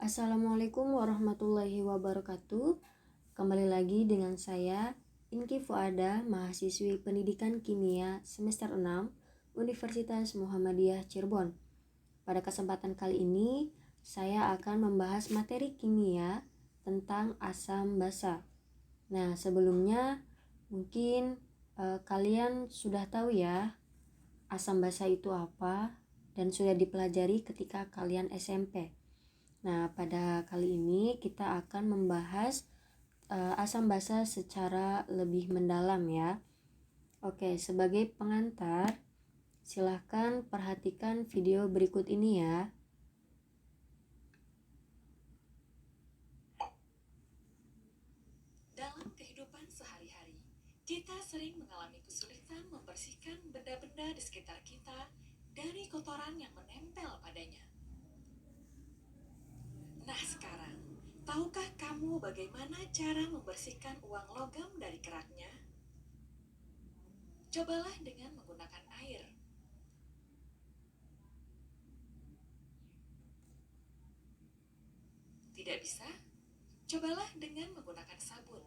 Assalamualaikum warahmatullahi wabarakatuh. Kembali lagi dengan saya Inki Fuada, mahasiswi Pendidikan Kimia semester 6 Universitas Muhammadiyah Cirebon. Pada kesempatan kali ini saya akan membahas materi kimia tentang asam basa. Nah, sebelumnya mungkin kalian sudah tahu ya asam basa itu apa dan sudah dipelajari ketika kalian SMP. Nah, pada kali ini kita akan membahas asam basa secara lebih mendalam ya. Oke, sebagai pengantar, silahkan perhatikan video berikut ini ya. Dalam kehidupan sehari-hari, kita sering mengalami kesulitan membersihkan benda-benda di sekitar kita dari kotoran yang menempel padanya. Nah sekarang, tahukah kamu bagaimana cara membersihkan uang logam dari keraknya? Cobalah dengan menggunakan air. Tidak bisa? Cobalah dengan menggunakan sabun.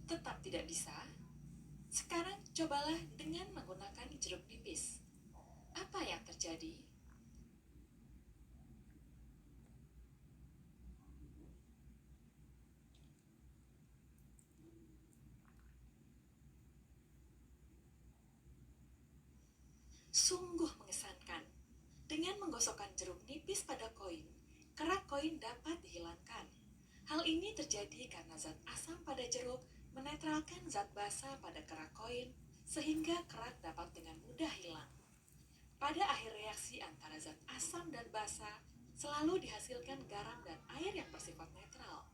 Tetap tidak bisa? Sekarang cobalah dengan menggunakan jeruk nipis. Apa yang terjadi? Sungguh mengesankan. Dengan menggosokkan jeruk nipis pada koin, kerak koin dapat dihilangkan. Hal ini terjadi karena zat asam pada jeruk menetralkan zat basa pada kerak koin, sehingga kerak dapat dengan mudah hilang. Pada akhir reaksi antara zat asam dan basa, selalu dihasilkan garam dan air yang bersifat netral.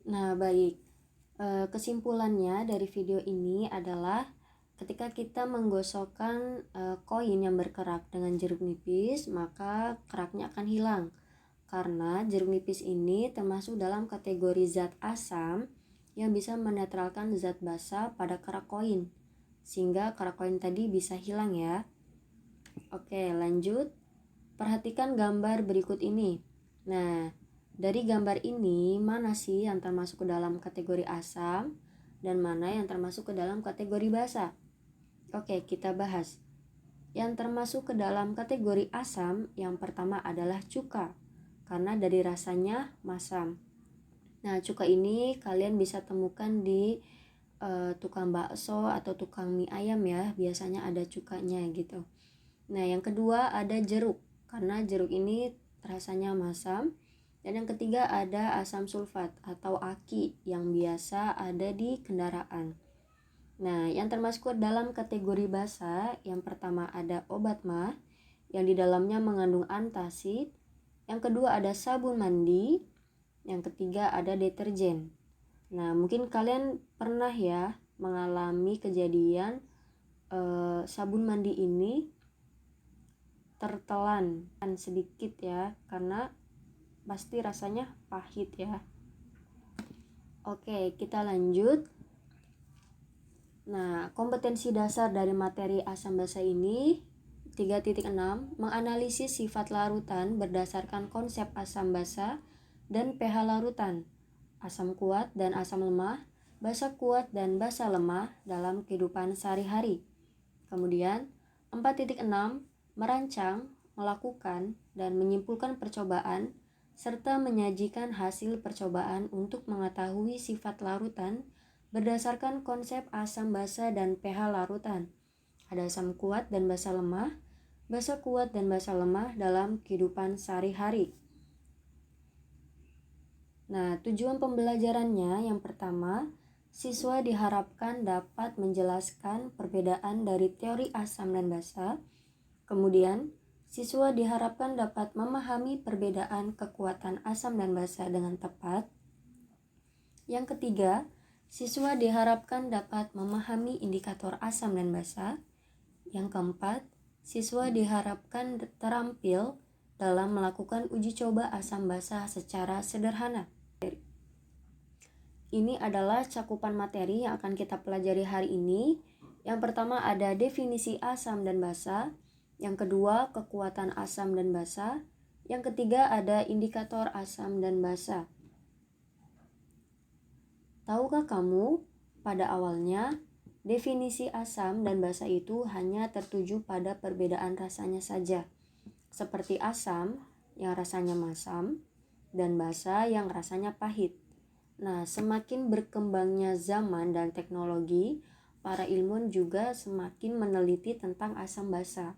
Nah, baik. Kesimpulannya dari video ini adalah ketika kita menggosokkan koin yang berkerak dengan jeruk nipis, maka keraknya akan hilang. Karena jeruk nipis ini termasuk dalam kategori zat asam yang bisa menetralkan zat basa pada kerak koin, sehingga kerak koin tadi bisa hilang ya. Oke, lanjut. Perhatikan gambar berikut ini. Nah, dari gambar ini mana sih yang termasuk ke dalam kategori asam dan mana yang termasuk ke dalam kategori basa? Oke, kita bahas. Yang termasuk ke dalam kategori asam yang pertama adalah cuka, karena dari rasanya masam. Nah, cuka ini kalian bisa temukan di tukang bakso atau tukang mie ayam ya, biasanya ada cukanya gitu. Nah, yang kedua ada jeruk, karena jeruk ini rasanya masam. Dan yang ketiga ada asam sulfat atau aki yang biasa ada di kendaraan. Nah, yang termasuk dalam kategori basa, yang pertama ada obat mah, yang di dalamnya mengandung antacid. Yang kedua ada sabun mandi. Yang ketiga ada deterjen. Nah, mungkin kalian pernah ya mengalami kejadian sabun mandi ini tertelan sedikit ya, karena pasti rasanya pahit ya. Oke, kita lanjut. Nah, kompetensi dasar dari materi asam basa ini 3.6 menganalisis sifat larutan berdasarkan konsep asam basa dan pH larutan, asam kuat dan asam lemah, basa kuat dan basa lemah dalam kehidupan sehari-hari. Kemudian 4.6 merancang, melakukan, dan menyimpulkan percobaan serta menyajikan hasil percobaan untuk mengetahui sifat larutan berdasarkan konsep asam basa dan pH larutan. Ada asam kuat dan basa lemah, basa kuat dan basa lemah dalam kehidupan sehari-hari. Nah, tujuan pembelajarannya yang pertama, siswa diharapkan dapat menjelaskan perbedaan dari teori asam dan basa. Kemudian, siswa diharapkan dapat memahami perbedaan kekuatan asam dan basa dengan tepat. Yang ketiga, siswa diharapkan dapat memahami indikator asam dan basa. Yang keempat, siswa diharapkan terampil dalam melakukan uji coba asam basa secara sederhana. Ini adalah cakupan materi yang akan kita pelajari hari ini. Yang pertama ada definisi asam dan basa, yang kedua kekuatan asam dan basa, yang ketiga ada indikator asam dan basa. Tahukah kamu, pada awalnya definisi asam dan basa itu hanya tertuju pada perbedaan rasanya saja, seperti asam yang rasanya masam dan basa yang rasanya pahit. Nah, semakin berkembangnya zaman dan teknologi, para ilmuwan juga semakin meneliti tentang asam basa,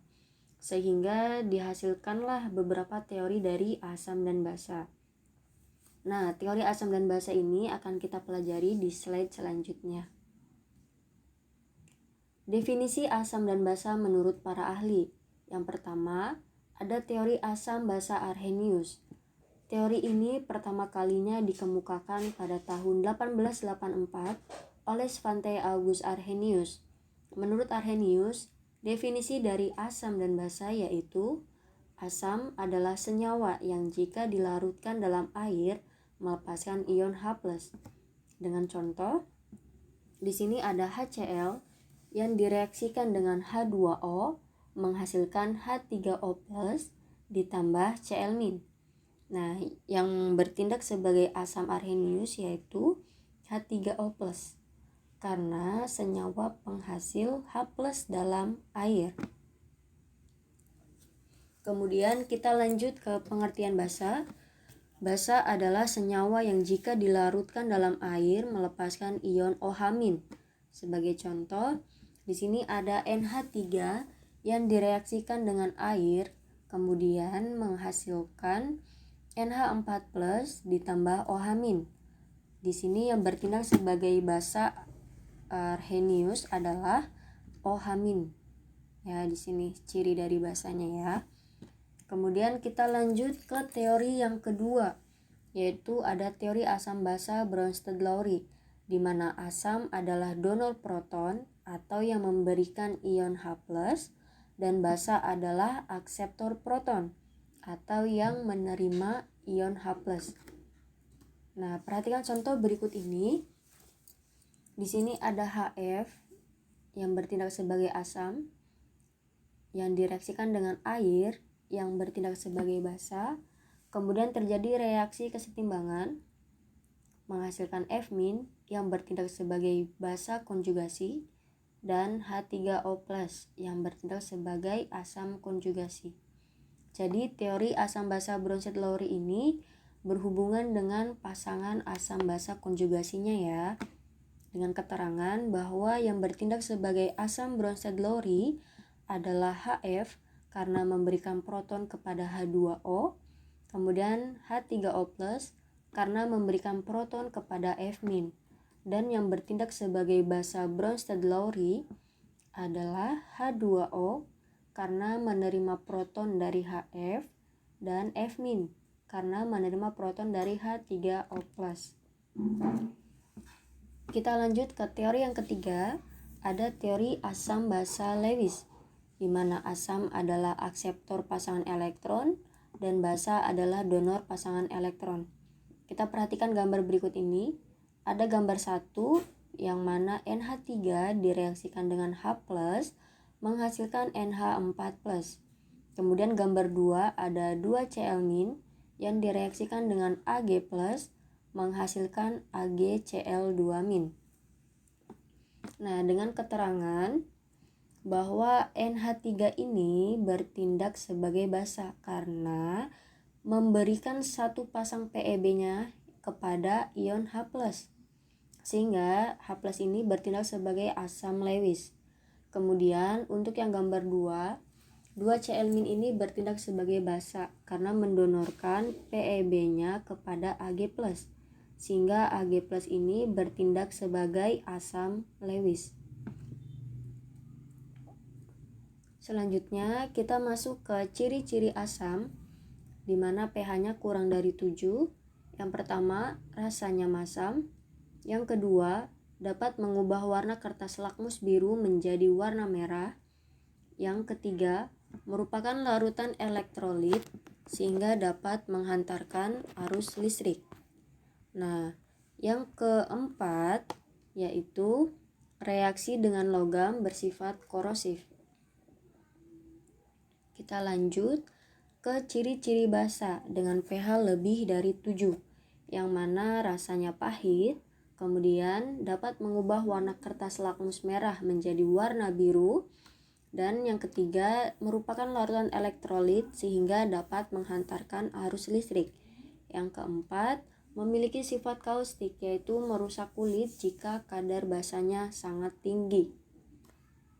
sehingga dihasilkanlah beberapa teori dari asam dan basa. Nah, teori asam dan basa ini akan kita pelajari di slide selanjutnya. Definisi asam dan basa menurut para ahli. Yang pertama, ada teori asam basa Arrhenius. Teori ini pertama kalinya dikemukakan pada tahun 1884 oleh Svante August Arrhenius. Menurut Arrhenius, definisi dari asam dan basa yaitu asam adalah senyawa yang jika dilarutkan dalam air melepaskan ion H+. Dengan contoh, di sini ada HCl yang direaksikan dengan H2O menghasilkan H3O+ ditambah Cl-. Nah, yang bertindak sebagai asam Arrhenius yaitu H3O+, karena senyawa penghasil H+ dalam air. Kemudian kita lanjut ke pengertian basa. Basa adalah senyawa yang jika dilarutkan dalam air melepaskan ion OH-. Sebagai contoh, di sini ada NH3 yang direaksikan dengan air, kemudian menghasilkan NH4+ ditambah OH-. Di sini yang bertindak sebagai basa Arrhenius adalah OH-. Ya, di sini ciri dari basanya ya. Kemudian kita lanjut ke teori yang kedua, yaitu ada teori asam basa Bronsted-Lowry, di mana asam adalah donor proton atau yang memberikan ion H+, dan basa adalah akseptor proton atau yang menerima ion H+. Nah, perhatikan contoh berikut ini. Di sini ada HF yang bertindak sebagai asam yang direaksikan dengan air yang bertindak sebagai basa. Kemudian terjadi reaksi kesetimbangan menghasilkan F- yang bertindak sebagai basa konjugasi dan H3O+ yang bertindak sebagai asam konjugasi. Jadi teori asam basa Bronsted-Lowry ini berhubungan dengan pasangan asam basa konjugasinya ya, dengan keterangan bahwa yang bertindak sebagai asam Bronsted-Lowry adalah HF karena memberikan proton kepada H2O, kemudian H3O+ karena memberikan proton kepada F-, dan yang bertindak sebagai basa Bronsted-Lowry adalah H2O karena menerima proton dari HF dan F- karena menerima proton dari H3O+. Kita lanjut ke teori yang ketiga, ada teori asam basa Lewis, di mana asam adalah akseptor pasangan elektron dan basa adalah donor pasangan elektron. Kita perhatikan gambar berikut ini. Ada gambar 1 yang mana NH3 direaksikan dengan H+ menghasilkan NH4+. Kemudian gambar 2 ada 2 Cl- yang direaksikan dengan Ag+ menghasilkan AgCl2-. Nah, dengan keterangan bahwa NH3 ini bertindak sebagai basa karena memberikan satu pasang PeB-nya kepada ion H+, sehingga H+ ini bertindak sebagai asam Lewis. Kemudian untuk yang gambar 2 Cl- ini bertindak sebagai basa karena mendonorkan PeB-nya kepada Ag+, sehingga Ag+ ini bertindak sebagai asam Lewis. Selanjutnya kita masuk ke ciri-ciri asam di mana pH-nya kurang dari 7. Yang pertama, rasanya masam. Yang kedua, dapat mengubah warna kertas lakmus biru menjadi warna merah. Yang ketiga, merupakan larutan elektrolit sehingga dapat menghantarkan arus listrik. Nah, yang keempat yaitu reaksi dengan logam bersifat korosif. Kita lanjut ke ciri-ciri basa dengan pH lebih dari 7, yang mana rasanya pahit, kemudian dapat mengubah warna kertas lakmus merah menjadi warna biru, dan yang ketiga merupakan larutan elektrolit sehingga dapat menghantarkan arus listrik. Yang keempat, memiliki sifat kaustik yaitu merusak kulit jika kadar basanya sangat tinggi.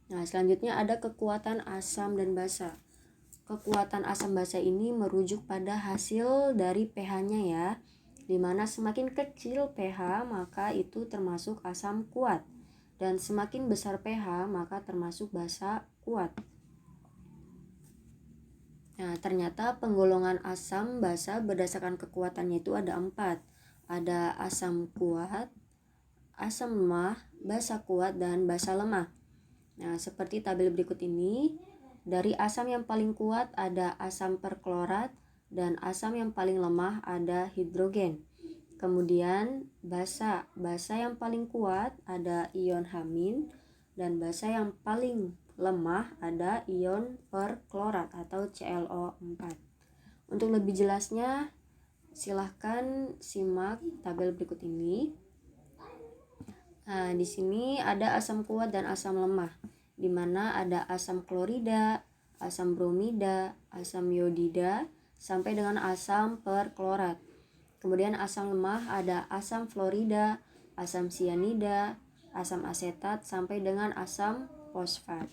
Nah, selanjutnya ada kekuatan asam dan basa. Kekuatan asam basa ini merujuk pada hasil dari pH-nya ya, dimana semakin kecil pH maka itu termasuk asam kuat, dan semakin besar pH maka termasuk basa kuat. Nah, ternyata penggolongan asam basa berdasarkan kekuatannya itu ada 4. Ada asam kuat, asam lemah, basa kuat, dan basa lemah. Nah, seperti tabel berikut ini, dari asam yang paling kuat ada asam perklorat, dan asam yang paling lemah ada hidrogen. Kemudian basa yang paling kuat ada ion hamin, dan basa yang paling lemah ada ion perklorat atau ClO4. Untuk lebih jelasnya silahkan simak tabel berikut ini. Nah, di sini ada asam kuat dan asam lemah, di mana ada asam klorida, asam bromida, asam iodida, sampai dengan asam perklorat. Kemudian asam lemah ada asam fluorida, asam sianida, asam asetat, sampai dengan asam fosfat.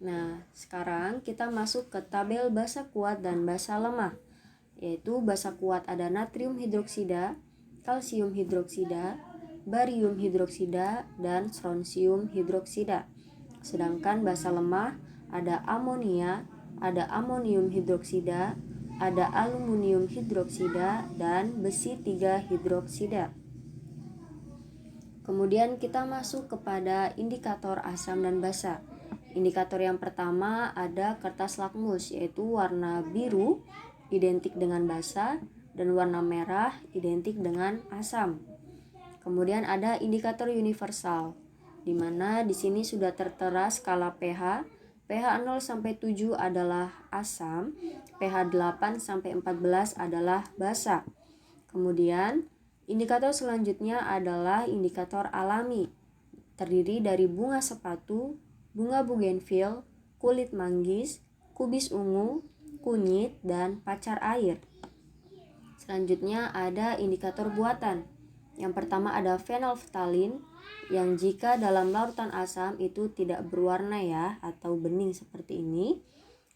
Nah, sekarang kita masuk ke tabel basa kuat dan basa lemah, yaitu basa kuat ada natrium hidroksida, kalsium hidroksida, barium hidroksida, dan strontium hidroksida. Sedangkan basa lemah ada amonia, ada amonium hidroksida, ada aluminium hidroksida, dan besi 3 hidroksida. Kemudian kita masuk kepada indikator asam dan basa. Indikator yang pertama ada kertas lakmus, yaitu warna biru identik dengan basa dan warna merah identik dengan asam. Kemudian ada indikator universal, di mana di sini sudah tertera skala pH. pH 0 sampai 7 adalah asam, pH 8 sampai 14 adalah basa. Kemudian indikator selanjutnya adalah indikator alami, terdiri dari bunga sepatu, bunga bugenvil, kulit manggis, kubis ungu, kunyit, dan pacar air. Selanjutnya ada indikator buatan. Yang pertama ada fenolftalin, yang jika dalam larutan asam itu tidak berwarna ya, atau bening seperti ini.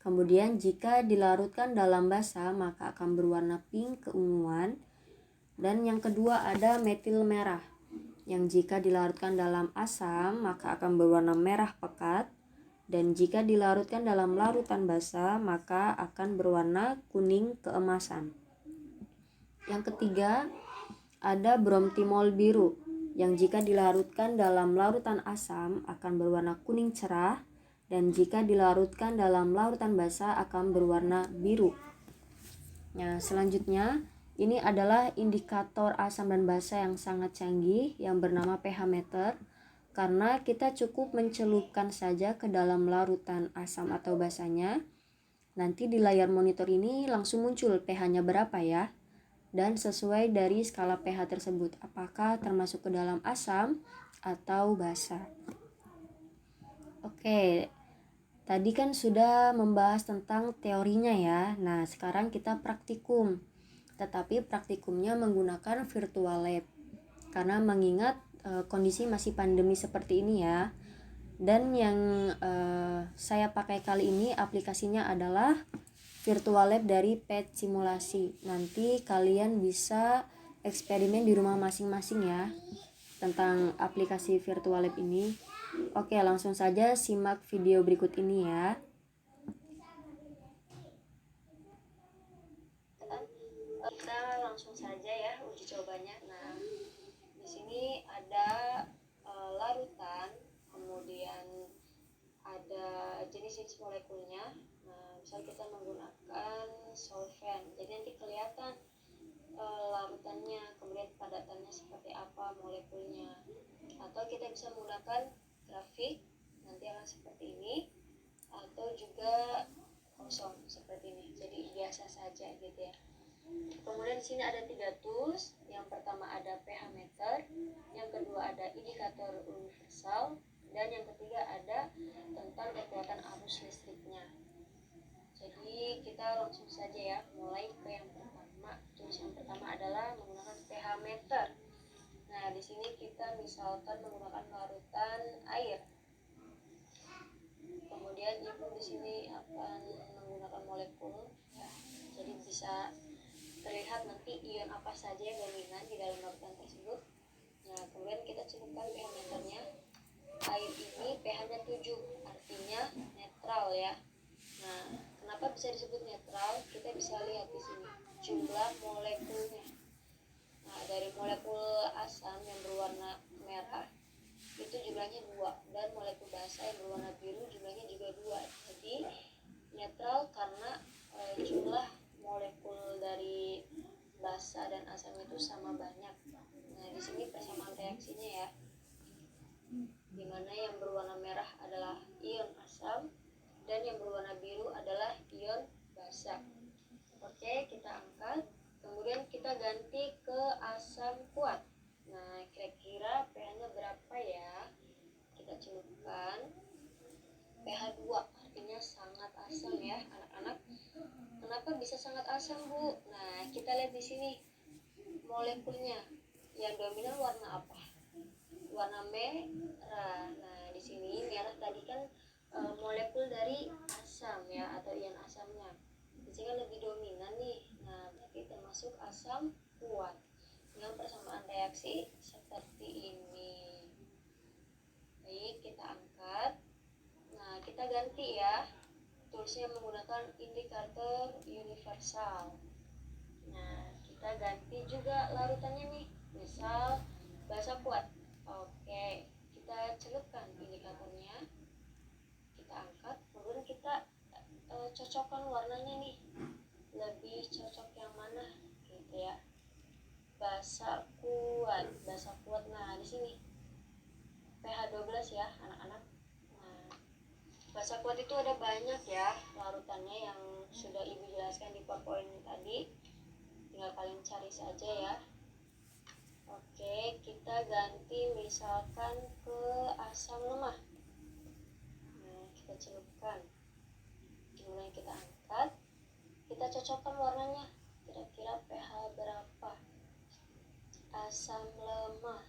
Kemudian jika dilarutkan dalam basa maka akan berwarna pink keunguan. Dan yang kedua ada metil merah, yang jika dilarutkan dalam asam maka akan berwarna merah pekat, dan jika dilarutkan dalam larutan basa maka akan berwarna kuning keemasan. Yang ketiga ada bromtimol biru, yang jika dilarutkan dalam larutan asam akan berwarna kuning cerah, dan jika dilarutkan dalam larutan basa akan berwarna biru. Nah, selanjutnya ini adalah indikator asam dan basa yang sangat canggih yang bernama pH meter, karena kita cukup mencelupkan saja ke dalam larutan asam atau basanya. Nanti di layar monitor ini langsung muncul pH-nya berapa ya, dan sesuai dari skala pH tersebut apakah termasuk ke dalam asam atau basa. Oke, tadi kan sudah membahas tentang teorinya ya. Nah, sekarang kita praktikum. Tetapi praktikumnya menggunakan virtual lab, karena mengingat kondisi masih pandemi seperti ini ya. Dan yang saya pakai kali ini aplikasinya adalah virtual lab dari PET Simulasi. Nanti kalian bisa eksperimen di rumah masing-masing ya tentang aplikasi virtual lab ini. Oke, langsung saja simak video berikut ini ya. Kita langsung saja ya uji cobanya. Nah, di sini ada larutan, kemudian ada jenis-jenis molekul menggunakan solvent. Jadi nanti kelihatan larutannya, kemudian padatannya seperti apa, molekulnya. Atau kita bisa menggunakan grafik, nanti akan seperti ini, atau juga kosong seperti ini. Jadi biasa saja gitu ya. Kemudian di sini ada 3 tools. Yang pertama ada pH meter, yang kedua ada indikator universal, dan yang ketiga ada tentang kekuatan arus listriknya. Jadi kita langsung saja ya, mulai ke yang pertama. Tools yang pertama adalah menggunakan pH meter. Nah, di sini kita misalkan menggunakan larutan air. Kemudian ibu di sini akan menggunakan molekul ya. Jadi bisa terlihat nanti ion apa saja yang dominan di dalam larutan tersebut. Nah, kemudian kita celupkan pH meternya. Air ini pH-nya 7, artinya netral ya. Nah, kenapa bisa disebut netral? Kita bisa lihat di sini jumlah molekulnya. Nah, dari molekul asam yang berwarna merah itu jumlahnya 2, dan molekul basa yang berwarna biru jumlahnya juga 2. Jadi netral karena jumlah molekul dari basa dan asam itu sama banyak. Nah, di sini persamaan reaksinya ya, dimana yang berwarna merah adalah ion asam dan yang berwarna biru adalah ion basa. Oke, kita angkat, kemudian kita ganti ke asam kuat. Nah, kira-kira pH-nya berapa ya? Kita celupkan. pH 2, artinya sangat asam ya, anak-anak. Kenapa bisa sangat asam, Bu? Nah, kita lihat di sini molekulnya. Yang dominan warna apa? Warna merah. Nah, di sini merah tadi kan molekul dari asam ya, atau ion asamnya. Di sini lebih dominan nih. Nah, berarti termasuk asam kuat. Dengan persamaan reaksi seperti ini. Baik, kita angkat. Nah, kita ganti ya. Toolsnya menggunakan indikator universal. Nah, kita ganti juga larutannya nih. Misal basa kuat. Oke, kita celupkan indikatornya. Kita angkat, kemudian kita cocokkan warnanya nih. Lebih cocok yang mana gitu ya. Basa kuat. Nah, di sini pH 12 ya, anak-anak. Nah, basa kuat itu ada banyak ya larutannya yang sudah ibu jelaskan di PowerPoint tadi. Tinggal kalian cari saja ya. Oke, kita ganti misalkan ke asam lemah. Nah, kita celupkan. Kemudian kita angkat. Kita cocokkan warnanya. Kira-kira pH berapa? Asam lemah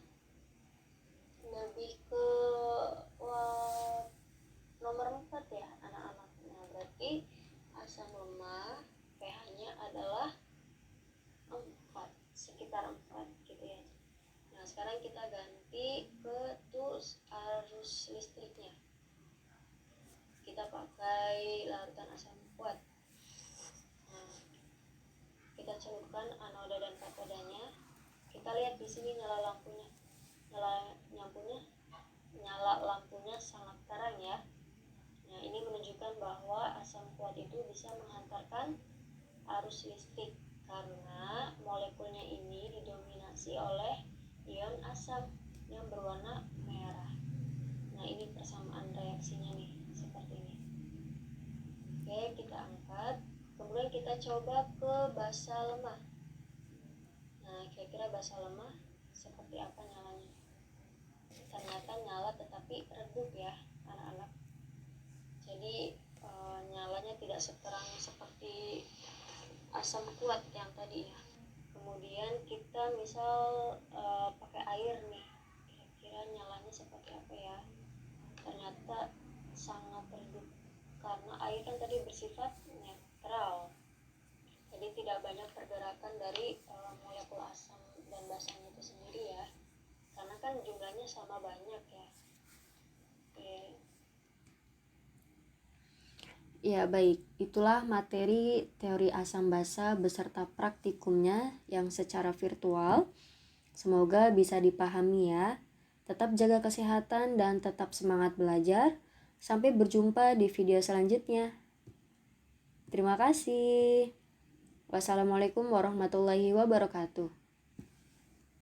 lebih ke nomor 4 ya, anak-anak. Nah, berarti asam lemah pH-nya adalah 4, sekitar 4 gitu ya. Nah, sekarang kita ganti ke tools arus listriknya. Kita pakai larutan asam kuat. Nah, kita celupkan anoda dan katodanya. Kita lihat di sini nyala lampunya. Nyala lampunya sangat terang ya. Nah, ini menunjukkan bahwa asam kuat itu bisa menghantarkan arus listrik karena molekulnya ini didominasi oleh ion asam yang berwarna merah. Nah, ini persamaan reaksinya nih, seperti ini. Oke, kita angkat. Kemudian kita coba ke basa lemah. Nah, kira-kira basa lemah seperti apa nyalanya? Ternyata nyala tetapi redup ya, anak-anak. Jadi nyalanya tidak seterang seperti asam kuat yang tadi ya. Kemudian kita misal pakai air nih, kira-kira nyalanya seperti apa ya? Ternyata sangat redup karena air kan tadi bersifat netral, jadi tidak banyak pergerakan dari molekul asam dan basanya itu sendiri ya, karena kan jumlahnya sama banyak ya. Oke. Ya baik, itulah materi teori asam basa beserta praktikumnya yang secara virtual. Semoga bisa dipahami ya. Tetap jaga kesehatan dan tetap semangat belajar. Sampai berjumpa di video selanjutnya. Terima kasih. Wassalamualaikum warahmatullahi wabarakatuh.